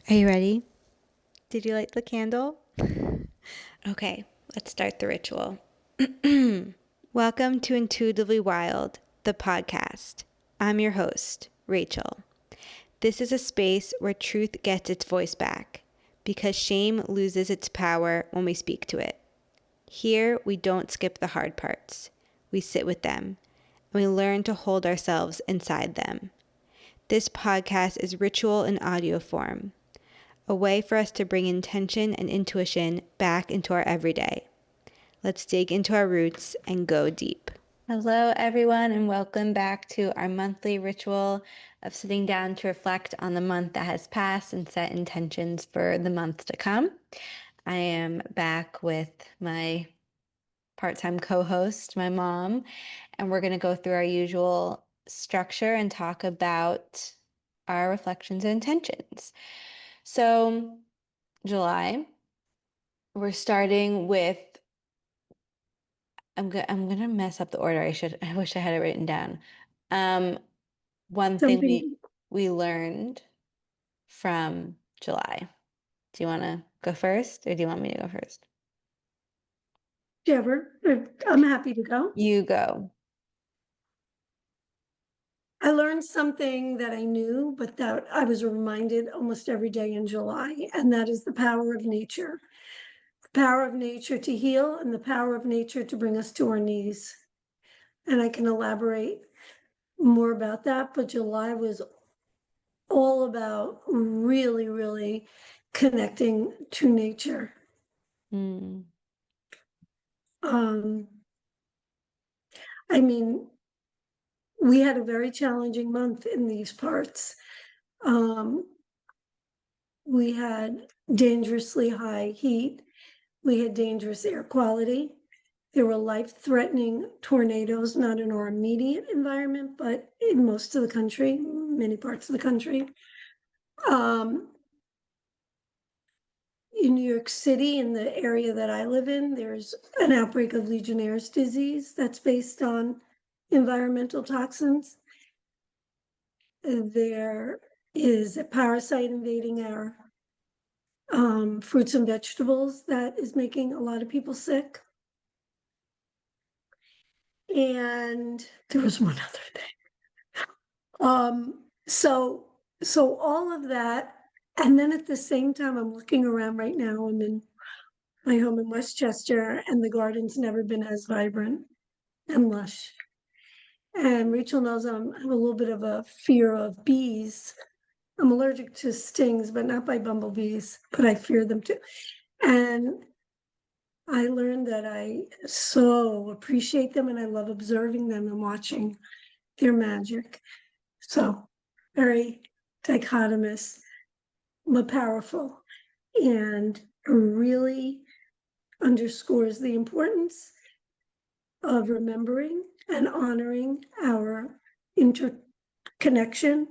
Are you ready? Did you light the candle? Okay, let's start the ritual. Welcome to Intuitively Wild, the podcast. I'm your host, Rachel. This is a space where truth gets its voice back because shame loses its power when we speak to it. Here, we don't skip the hard parts. We sit with them and we learn to hold ourselves inside them. This podcast is ritual in audio form, a way for us to bring intention and intuition back into our everyday. Let's dig into our roots and go deep. Hello, everyone, and welcome back to our monthly ritual of sitting down to reflect on the month that has passed and set intentions for the month to come. I am back with my part-time co-host, my mom, and we're going to go through our usual structure and talk about our reflections and intentions. So, July, we're starting with I'm gonna mess up the order. I wish I had it written down. Um, one thing Something, we learned from July. Do you want to go first, or do you want me to go first? whichever. I'm happy to go. You go. I learned something that I knew, but that I was reminded almost every day in July, and that is the power of nature. The power of nature to heal and the power of nature to bring us to our knees. And I can elaborate more about that, but July was all about really, really connecting to nature. Mm. Um, I mean, we had a very challenging month in these parts. Um, we had dangerously high heat. We had dangerous air quality. There were life-threatening tornadoes, not in our immediate environment, but in most of the country, many parts of the country. Um, in New York City, in the area that I live in, there's an outbreak of Legionnaire's disease that's based on environmental toxins. There is a parasite invading our fruits and vegetables that is making a lot of people sick. And there was one other thing. So all of that, and then at the same time, I'm looking around right now. I'm in my home in Westchester, and the garden's never been as vibrant and lush. And Rachel knows I have a little bit of a fear of bees. I'm allergic to stings, but not by bumblebees, but I fear them too. And I learned that I so appreciate them and I love observing them and watching their magic. So very dichotomous, but powerful, and really underscores the importance of remembering and honoring our interconnection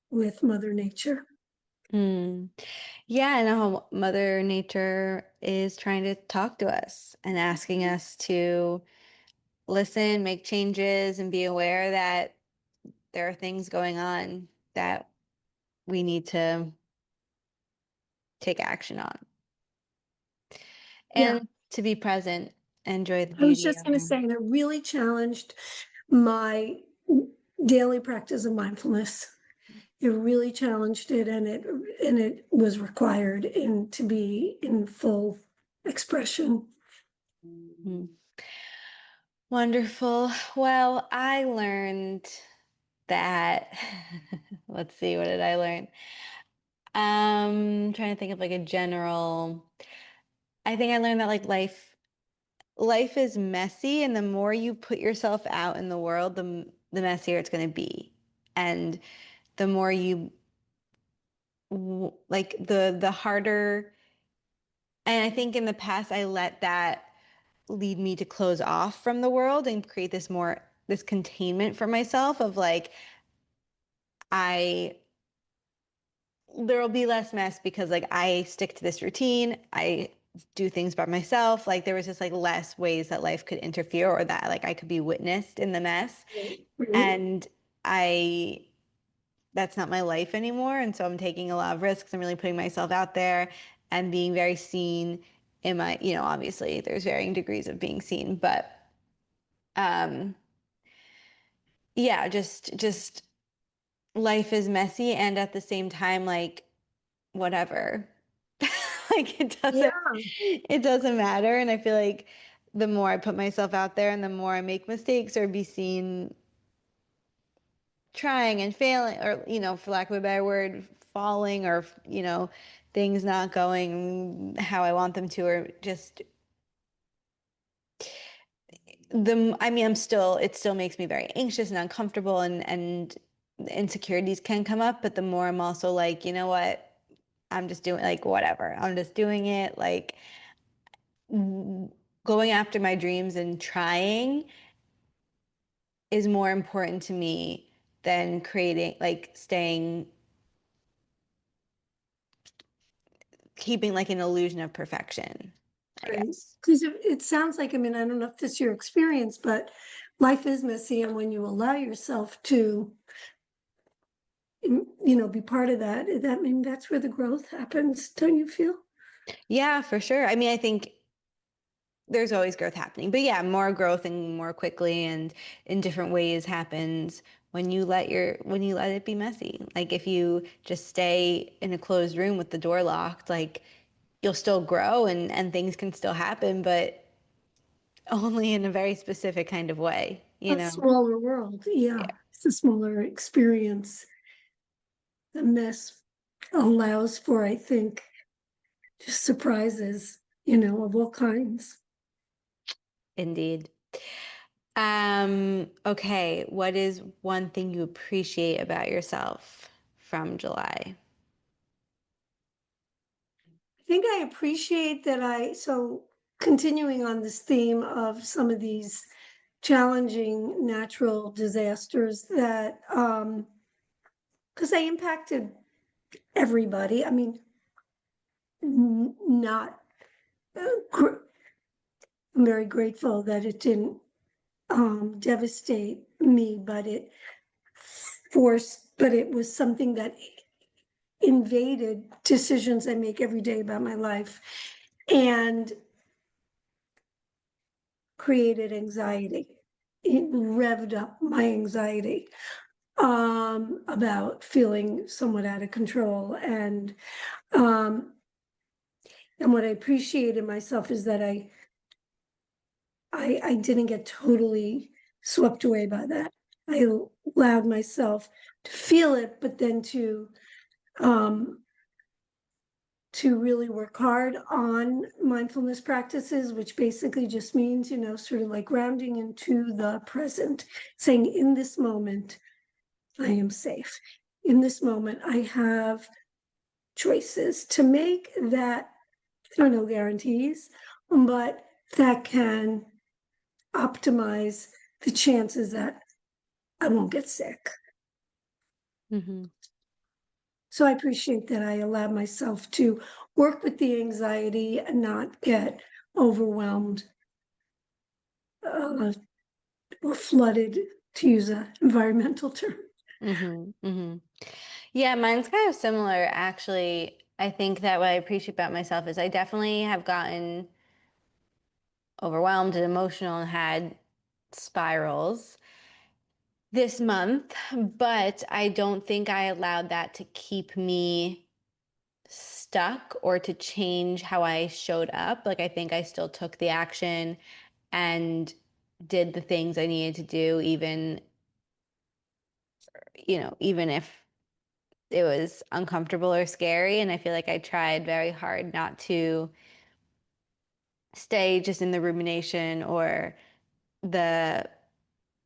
with Mother Nature. Mm. Yeah, and how Mother Nature is trying to talk to us and asking us to listen, make changes, and be aware that there are things going on that we need to take action on Yeah, and to be present, enjoy the I was beauty just of going to them. say, and it really challenged my daily practice of mindfulness. It really challenged it, and it was required in to be in full expression. Mm. Wonderful. Well, I learned that, let's see, what did I learn? Trying to think of like a general, I think I learned that like life is messy, and the more you put yourself out in the world, the messier it's going to be. And the more you like the harder, and I think in the past I let that lead me to close off from the world and create this containment for myself of like I there'll be less mess because like I stick to this routine. I do things by myself. Like there was just like less ways that life could interfere or that like I could be witnessed in the mess. Right. Right. And I that's not my life anymore. And so I'm taking a lot of risks. I'm really putting myself out there and being very seen in my, obviously there's varying degrees of being seen, but um, yeah, just life is messy and at the same time, like whatever. Like Yeah, it doesn't matter. And I feel like the more I put myself out there and the more I make mistakes or be seen trying and failing or for lack of a better word falling or things not going how I want them to or just I mean I'm still it still makes me very anxious and uncomfortable and insecurities can come up, but the more I'm also like, you know what, I'm just doing like whatever, I'm just doing it, like going after my dreams and trying is more important to me than creating like staying keeping like an illusion of perfection, I right. guess. Because it sounds like, I mean, I don't know if this is your experience, but life is messy, and when you allow yourself to, be part of that, I mean, that's where the growth happens, don't you feel? Yeah, for sure. I mean, I think there's always growth happening, but yeah, more growth and more quickly and in different ways happens when you let it be messy. Like if you just stay in a closed room with the door locked, like you'll still grow and things can still happen, but only in a very specific kind of way, you A know? smaller world, yeah. Yeah, It's a smaller experience. The mess allows for, I think, just surprises, of all kinds. indeed. Okay, what is one thing you appreciate about yourself from July? I think I appreciate that so continuing on this theme of some of these challenging natural disasters that, because they impacted everybody. I mean, not, I'm very grateful that it didn't devastate me, but it was something that invaded decisions I make every day about my life and created anxiety. It revved up my anxiety about feeling somewhat out of control. And what I appreciate in myself is that I didn't get totally swept away by that. I allowed myself to feel it, but then um, to really work hard on mindfulness practices, which basically just means, sort of like grounding into the present, saying, in this moment, I am safe. In this moment, I have choices to make that there are no guarantees, but that can optimize the chances that I won't get sick. Hmm. So I appreciate that I allowed myself to work with the anxiety and not get overwhelmed uh, or flooded, to use an environmental term. Hmm. Hmm. Yeah, mine's kind of similar, actually. I think that what I appreciate about myself is I definitely have gotten overwhelmed and emotional and had spirals this month, but I don't think I allowed that to keep me stuck or to change how I showed up. Like, I think I still took the action and did the things I needed to do, even if it was uncomfortable or scary. And I feel like I tried very hard not to stay just in the rumination or the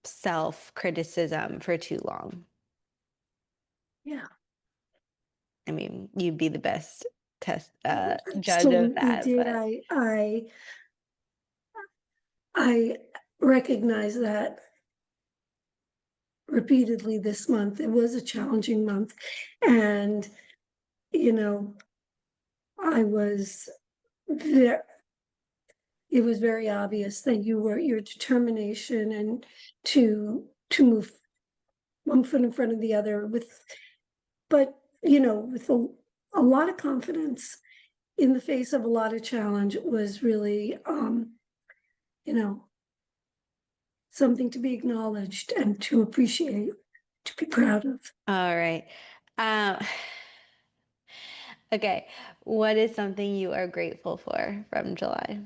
self-criticism for too long. Yeah, I mean, you'd be the best test judge of absolutely that, did. but I recognize that repeatedly this month. It was a challenging month, and you know, I was there. It was very obvious that your determination and to move one foot in front of the other with but, with a lot of confidence in the face of a lot of challenge. It was really, you know, something to be acknowledged and to appreciate, to be proud of. All right. Um, okay. What is something you are grateful for from July?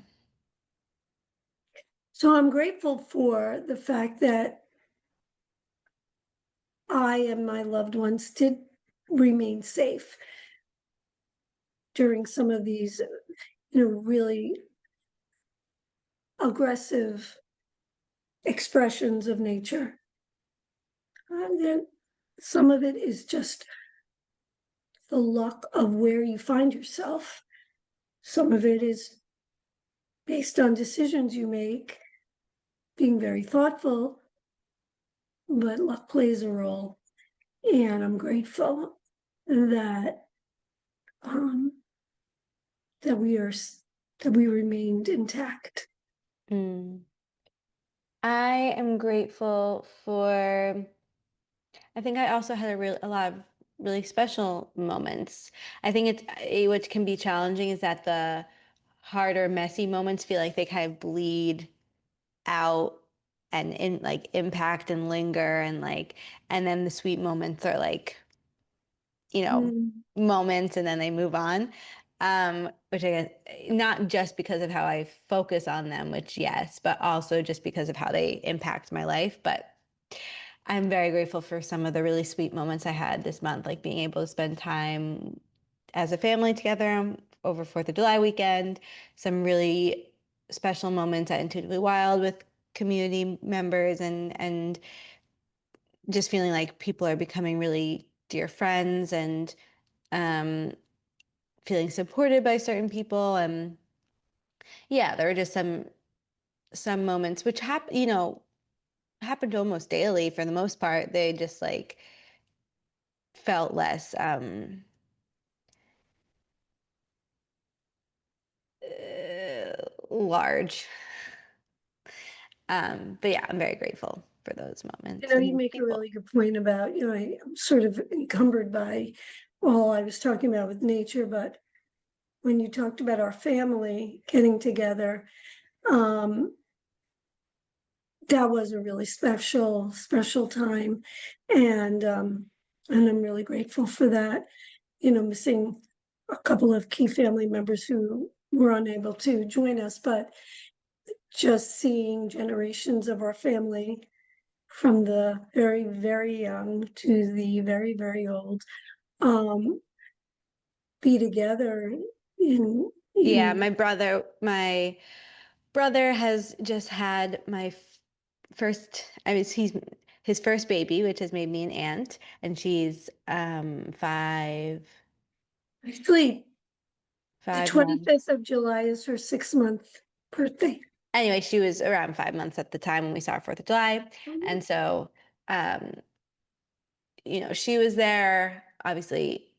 So I'm grateful for the fact that I and my loved ones did remain safe during some of these, really aggressive expressions of nature. And then some of it is just the luck of where you find yourself. Some of it is based on decisions you make, being very thoughtful, but luck plays a role. And I'm grateful that um, that we are that we remained intact. Mm. I am grateful for, I think I also had a lot of really special moments. I think what can be challenging is that the harder, messy moments feel like they kind of bleed out and like impact and linger and then the sweet moments are like, Mm. moments and then they move on. Which I guess not just because of how I focus on them, which yes, but also just because of how they impact my life. But I'm very grateful for some of the really sweet moments I had this month, like being able to spend time as a family together over 4th of July weekend, some really special moments at Intuitively Wild with community members and just feeling like people are becoming really dear friends and um, feeling supported by certain people. And yeah, there were just some moments which happened almost daily for the most part. They just like felt less large. But yeah, I'm very grateful for those moments and You those make a people. really good point about, I'm sort of encumbered by all I was talking about with nature, but when you talked about our family getting together, um, that was a really special, special time. And I'm really grateful for that, missing a couple of key family members who were unable to join us, but just seeing generations of our family from the very, very young to the very, very old, um, be together in, Yeah, in my brother has just had my first, I mean, he's his first baby, which has made me an aunt, and she's actually, the 25th5 months. of July is her 6 month birthday. Anyway, she was around 5 months at the time when we saw her 4th of July. And so, um, she was there. Obviously,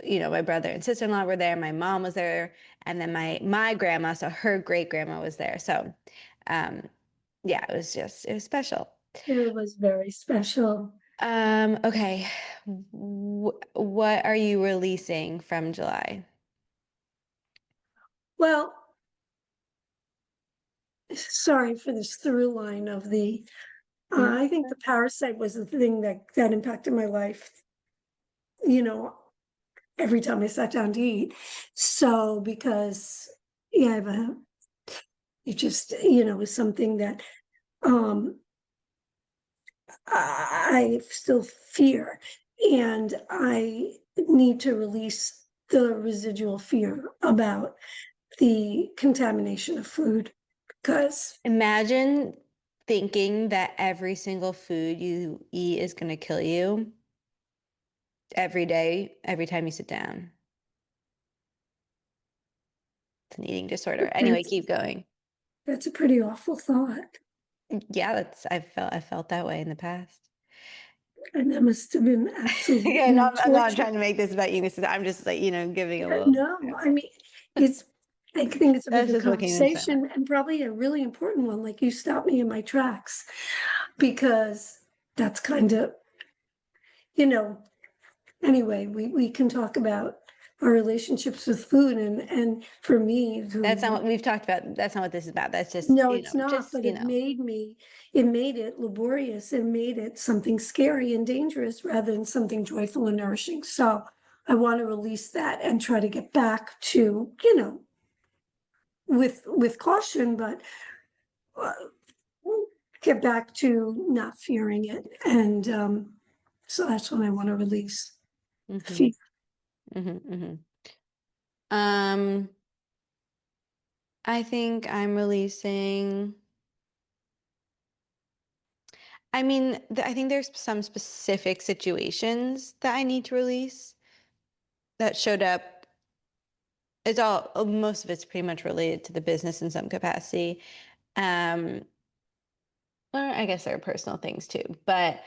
my brother and sister-in-law were there. My mom was there, and then my grandma, so her great grandma was there. So, um, yeah, it was special. It was very special. Okay. What are you releasing from July? Well, sorry for this through line of the, No. I think the parasite was the thing that impacted my life, you know, every time I sat down to eat. So, because, yeah, I have it just, is something that, um, I still fear, and I need to release the residual fear about the contamination of food because Imagine thinking that every single food you eat is going to kill you every day, every time you sit down. It's an eating disorder. Anyway, that's keep going. that's a pretty awful thought, Yeah, I felt that way in the past. and that must have been Yeah, no, absolutely I'm not torture. trying to make this about you. I'm just like, giving a little. No, I mean, it's. I think it's a That's good just what came into my mind. conversation and probably a really important one. Like you stopped me in my tracks because that's kind of, you know, anyway, we can talk about our relationships with food, and for me, That's not who what we've talked about. That's not what this is about. That's just, no, it's not, just, but it made it laborious. It made it something scary and dangerous rather than something joyful and nourishing. So I want to release that and try to get back to, with caution, but uh, get back to not fearing it. And so that's what I want to release. mm-hmm, Fear. mm-hmm, mm-hmm. Um, I think I'm releasing. I mean, I think there's some specific situations that I need to release that showed up. It's all, most of it's pretty much related to the business in some capacity. Um, or I guess there are personal things too, but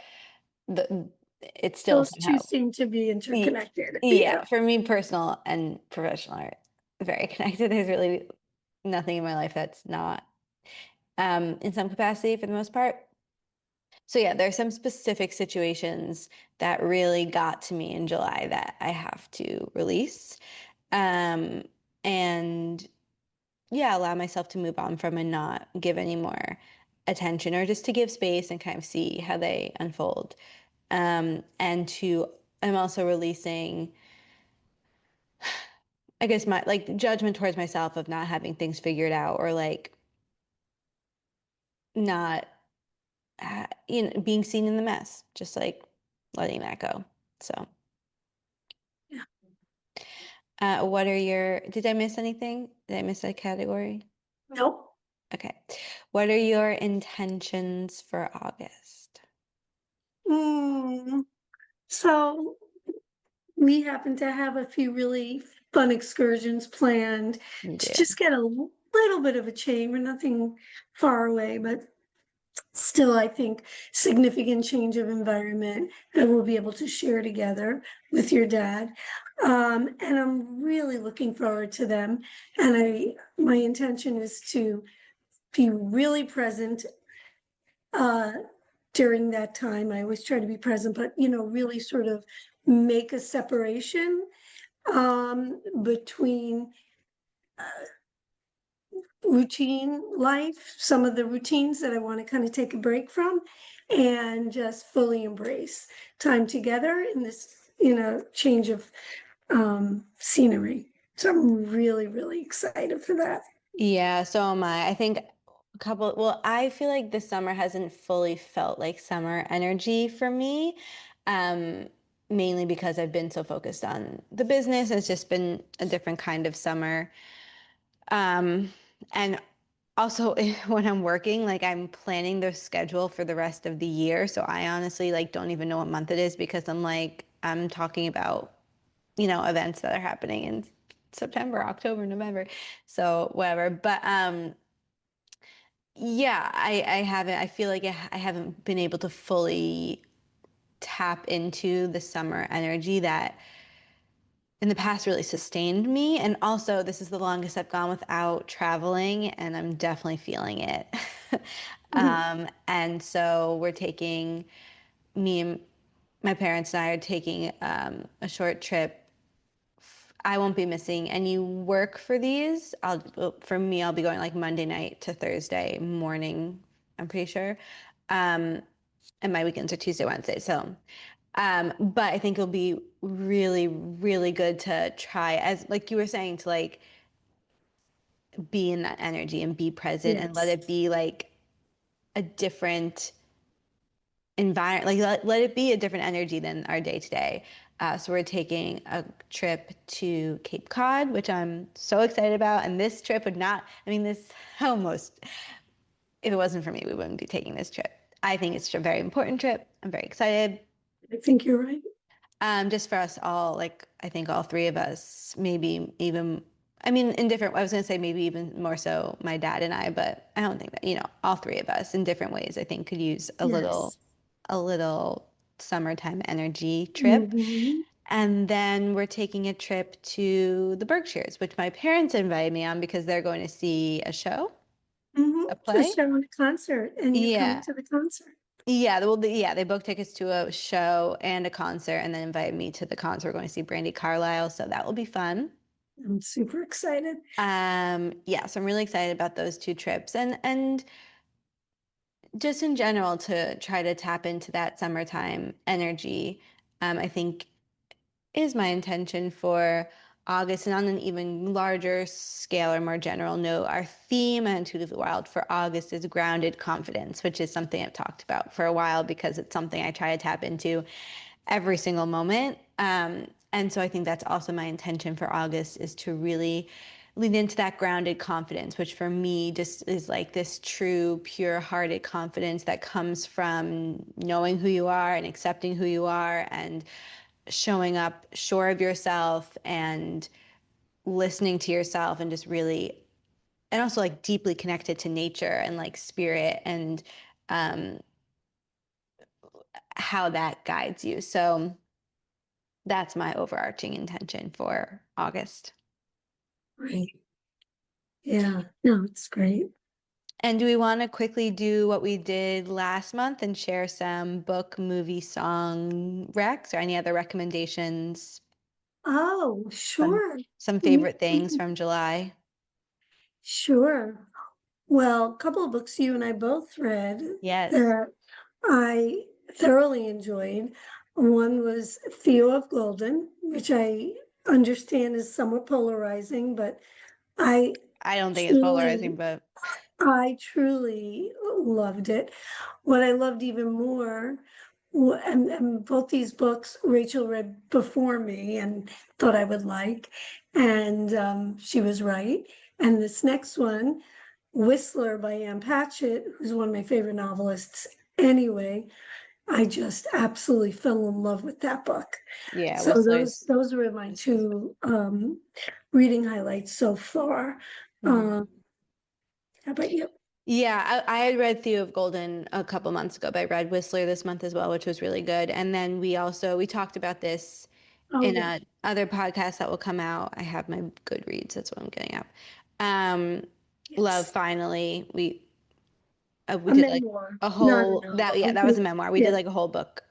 the it's still Those two somehow, seem to be y- interconnected. yeah, Yeah. for me, personal and professional are very connected. There's really nothing in my life that's not, in some capacity for the most part. So yeah, there are some specific situations that really got to me in July that I have to release. Um, and yeah, allow myself to move on from and not give any more attention or just to give space and kind of see how they unfold. And I'm also releasing, I guess, my like judgment towards myself of not having things figured out or like not, being seen in the mess, just like letting that go. So. Yeah. Did I miss anything? Did I miss a category? Nope. Okay. What are your intentions for August? Mm, so we happen to have a few really fun excursions planned You to do. just get a little bit of a change. We're nothing far away, but still, I think significant change of environment that we'll be able to share together with your dad. And I'm really looking forward to them. And my intention is to be really present uh, during that time. I always try to be present, but really sort of make a separation between routine life, some of the routines that I want to kind of take a break from, and just fully embrace time together in this, change of scenery. So I'm really, really excited for that. Yeah, so am I. I think well, I feel like this summer hasn't fully felt like summer energy for me. Um, Mainly because I've been so focused on the business. It's just been a different kind of summer. And also when I'm working, like I'm planning the schedule for the rest of the year. So I honestly like don't even know what month it is because I'm talking about, events that are happening in September, October, November. So whatever. But yeah, I feel like I haven't been able to fully tap into the summer energy that in the past really sustained me. And also, this is the longest I've gone without traveling, and I'm definitely feeling it. Mhm. And so me and my parents and I are taking a short trip. I won't be missing any work for these. For me, I'll be going like Monday night to Thursday morning, I'm pretty sure. And my weekends are Tuesday, Wednesday. So, but I think it'll be really, really good to try, as like you were saying, to like be in that energy and be present and let Yes. it be like a different environment, like let it be a different energy than our day to day. So we're taking a trip to Cape Cod, which I'm so excited about. And this trip would not, I mean, this almost, if it wasn't for me, we wouldn't be taking this trip. I think it's a very important trip. I'm very excited. I think you're right. Just for us all, like I think all three of us, maybe even, I mean, in different, I was going to say maybe even more so my dad and I, but I don't think that, all three of us in different ways, I think could use Yes. a little summertime energy trip. Hmm. And then we're taking a trip to the Berkshires, which my parents invited me on because they're going to see a show, Hmm. a A play. show and a concert, and you're coming Yeah. to the concert. Yeah, they booked tickets to a show and a concert and then invited me to the concert. We're going to see Brandy Carlisle, so that will be fun. I'm super excited. Yeah, so I'm really excited about those two trips and just in general to try to tap into that summertime energy. I think is my intention for August. And on an even larger scale or more general note, our theme at Intuitive Wild for August is grounded confidence, which is something I've talked about for a while because it's something I try to tap into every single moment. And so I think that's also my intention for August is to really lean into that grounded confidence, which for me just is like this true, pure hearted confidence that comes from knowing who you are and accepting who you are and showing up sure of yourself and listening to yourself and just really and also like deeply connected to nature and like spirit and um, how that guides you. So that's my overarching intention for August. Right. Yeah. No, it's great. And do we want to quickly do what we did last month and share some book, movie, song recs or any other recommendations? Oh, Some sure. some We, favorite we things can, from July. sure. Well, a couple of books you and I both read Yes. that I thoroughly enjoyed. One was Theo of Golden, which I understand is somewhat polarizing, but I I don't think it's polarizing, truly, but I truly loved it. What I loved even more, and both these books Rachel read before me and thought I would like, and she was right. And this next one, Whistler by Ann Patchett, who's one of my favorite novelists anyway, I just absolutely fell in love with that book. yeah, So those Whistler's. those were my Whistler's. two reading highlights so far. Mhm. How about you? Yeah, I had read Theo of Golden a couple months ago, but I read Whistler this month as well, which was really good. And then we talked about this Oh in yeah, a other podcast that will come out. I have my Goodreads, that's what I'm getting at. Um, Love yes, Finally. We a did like memoir, a not a whole that yeah, novel. that was a memoir. We did Yeah, like a whole book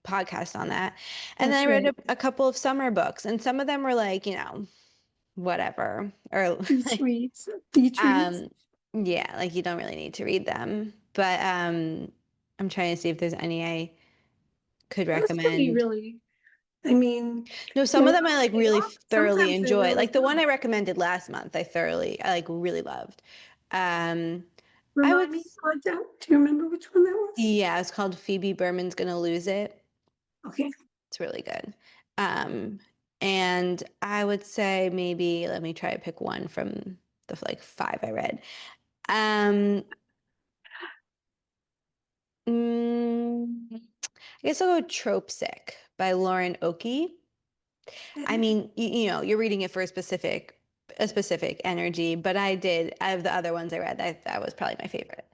podcast on that. And then that's I read right. a couple of summer books, and some of them were like, whatever. Or Beach reads, beach reads. Um, yeah, like you don't really need to read them, but I'm trying to see if there's any I could Those can be recommend. really. I mean, No, some they're of not them I like very really long. thoroughly Sometimes they're enjoy. really Like the one good. I recommended last month, I like really loved. Um, I Remind would, me, like that. Do you remember which one that was? yeah, it's called Phoebe Berman's Gonna Lose It. Okay, It's really good. Um, and I would say maybe let me try to pick one from the like five I read. Um, I guess I'll go Trope Sick by Lauren Oakey. I okay. mean, you're reading it for a specific energy, but I did, out of the other ones I read, that was probably my favorite.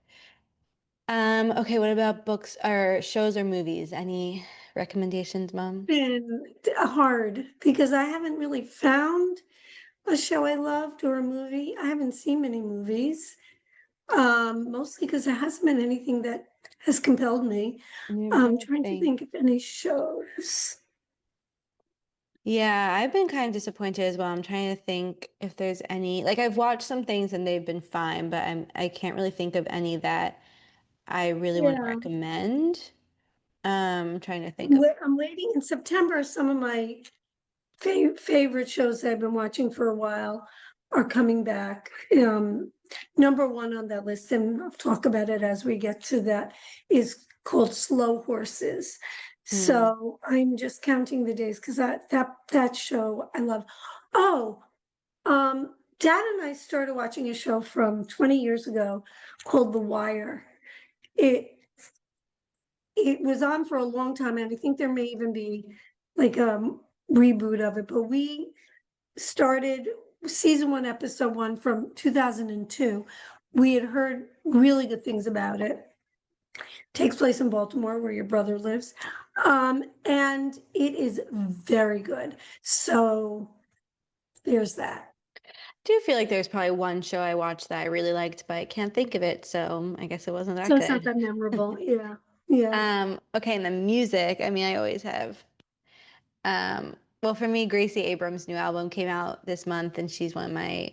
Okay, what about books or shows or movies? Any recommendations, Mom? Been hard because I haven't really found a show I loved or a movie. I haven't seen many movies, mostly because there hasn't been anything that has compelled me. I'm I'm trying to trying to think think. of any shows. Yeah, I've been kind of disappointed as well. I'm trying to think if there's any, like I've watched some things and they've been fine, but I can't really think of any that I really want to Yeah, recommend. I'm trying to think of. I'm waiting in September. Some of my favorite shows that I've been watching for a while are coming back. Number one on that list, and I'll talk about it as we get to that, is called Slow Horses. Hmm. So I'm just counting the days because that show I love. Oh, Dad and I started watching a show from 20 years ago called The Wire. It it was on for a long time, and I think there may even be like a reboot of it, but we started season one, episode one from 2002. We had heard really good things about it. Takes place in Baltimore, where your brother lives. And it is very good. So there's that. Do feel like there's probably one show I watched that I really liked, but I can't think of it, so I guess it wasn't that So it's not good. that memorable. Yeah. Yeah. Okay, and the music, I mean, I always have. Well, for me, Gracie Abrams' new album came out this month, and she's one of my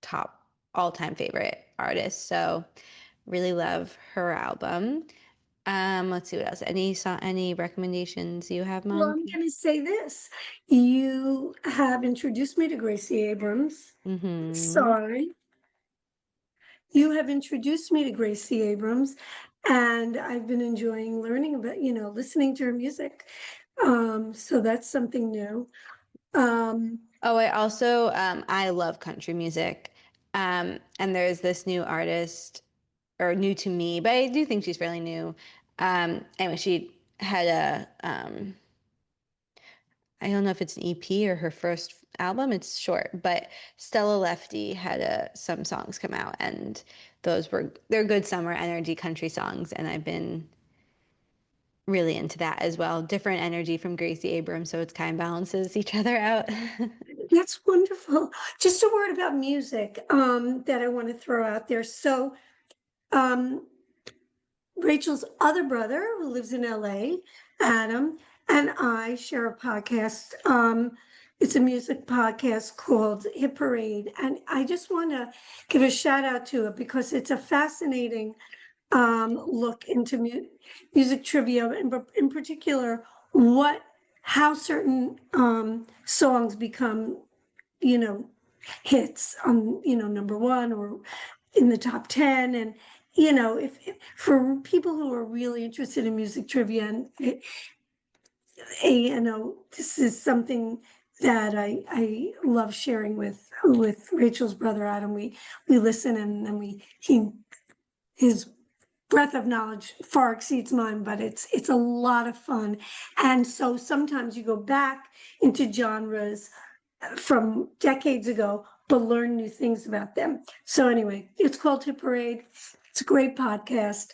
top all-time favorite artists. So really love her album. Let's see what else. Any recommendations you have, Well, Mom? I'm going to say this. You have introduced me to Gracie Abrams. Mm-hmm. Sorry. You have introduced me to Gracie Abrams, and I've been enjoying learning about, listening to her music. So that's something new. Um, Oh, I love country music. And there's this new artist, or new to me, but I do think she's fairly new. Anyway, she had I don't know if it's an EP or her first album. It's short, but Stella Lefty had some songs come out, and they're good summer energy country songs, and I've been really into that as well. Different energy from Gracie Abrams, so it's kind of balances each other out. that's wonderful. Just a word about music, that I want to throw out there. So, um, Rachel's other brother, who lives in LA, Adam, and I share a podcast. It's a music podcast called Hit Parade. And I just want to give a shout out to it because it's a fascinating look into music trivia, in particular, how certain songs become, you know, hits on, number one or in the top 10. And, if for people who are really interested in music trivia, and this is something that I love sharing with Rachel's brother Adam. We listen, and then his breadth of knowledge far exceeds mine, but it's a lot of fun. And so sometimes you go back into genres from decades ago, but learn new things about them. So anyway, it's called Hit Parade. It's a great podcast.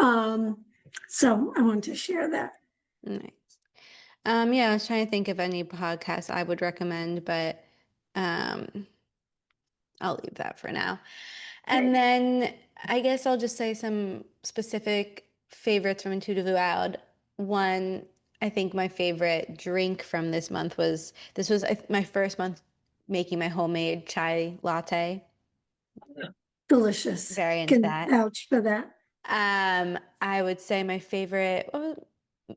Um, so I wanted to share that. Nice. Yeah, I was trying to think of any podcasts I would recommend, but um, I'll leave that for now. And Great. then I guess I'll just say some specific favorites from Intuitively Wild. One, I think my favorite drink from this was my first month making my homemade chai latte. Delicious. Very into Can that. vouch for that. I would say my favorite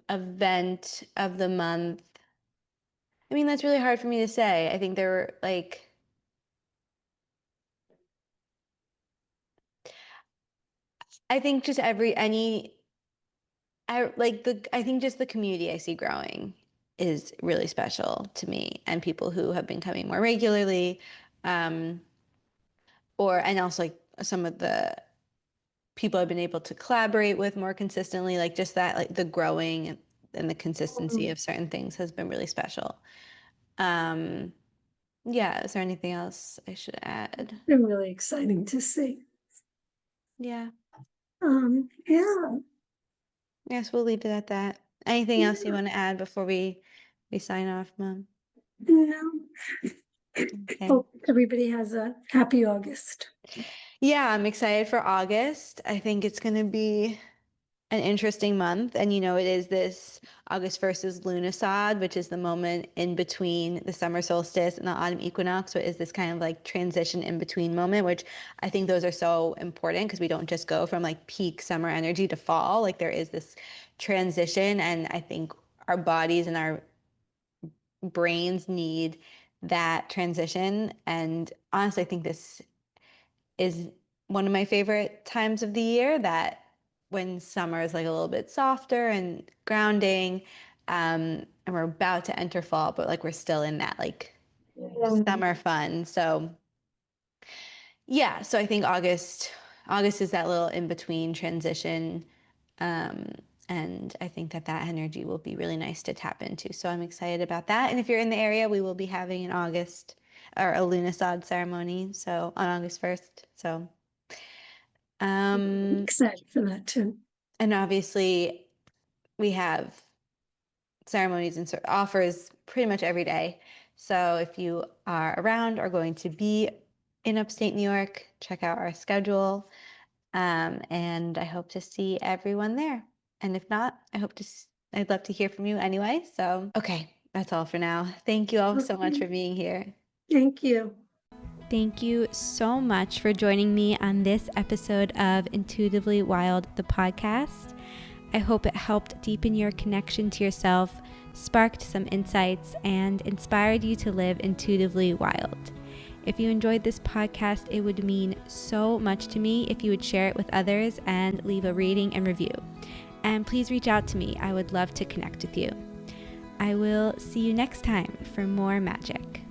event of the month. I mean, that's really hard for me to say. I think there were like I think just every any I like the I think just the community I see growing is really special to me and people who have been coming more regularly um or and also like some of the people I've been able to collaborate with more consistently like just that like the growing and the consistency Mm, of certain things has been really special. Um yeah, is there anything else I should add? been really exciting to see. Yeah. Yeah, Yes, we'll leave it at that. Anything else you yeah, want to add before we sign off, Mom? no. Okay. Hope everybody has a happy August. Yeah, I'm excited for August. I think it's going to be an interesting month. And it is this August 1st is Lunisod, which is the moment in between the summer solstice and the autumn equinox. So it is this kind of like transition in between moment, which I think those are so important because we don't just go from like peak summer energy to fall. Like there is this transition. And I think our bodies and our brains need that transition. And honestly, I think this is one of my favorite times of the year that when summer is like a little bit softer and grounding, and we're about to enter fall, but like we're still in that like Mm, summer fun. So yeah, so I think August is that little in between transition. Um, and I think that energy will be really nice to tap into. So I'm excited about that. And if you're in the area, we will be having an August or a Lunisod ceremony. So on August 1st. So, um, excited for that too. and obviously we have ceremonies and offers pretty much every day. So if you are around or going to be in upstate New York, check out our schedule. And I hope to see everyone there. And if not, I'd love to hear from you anyway. So, okay, that's all for now. Thank you all so much for being here. Thank you. Thank you so much for joining me on this episode of Intuitively Wild, the podcast. I hope it helped deepen your connection to yourself, sparked some insights, and inspired you to live intuitively wild. If you enjoyed this podcast, it would mean so much to me if you would share it with others and leave a rating and review. And please reach out to me. I would love to connect with you. I will see you next time for more magic.